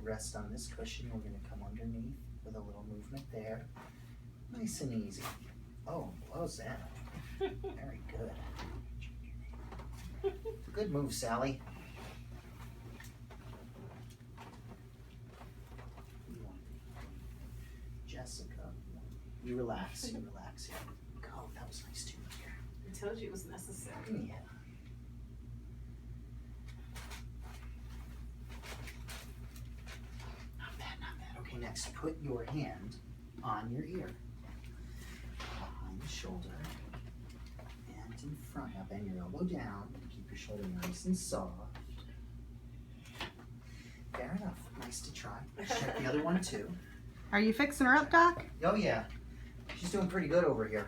rest on this cushion. We're gonna come underneath with a little movement there. Nice and easy. Oh, close that. Very good. Good move, Sally. Jessica, you relax, you relax here. Go, that was nice too. Here. I told you it was necessary. Yeah. Not bad, not bad. Okay, next, put your hand on your ear. Behind the shoulder. And in front. Now bend your elbow down. Keep your shoulder nice and soft. Fair enough. Nice to try. Check the other one too. Are you fixing her up, Doc? Oh yeah. She's doing pretty good over here.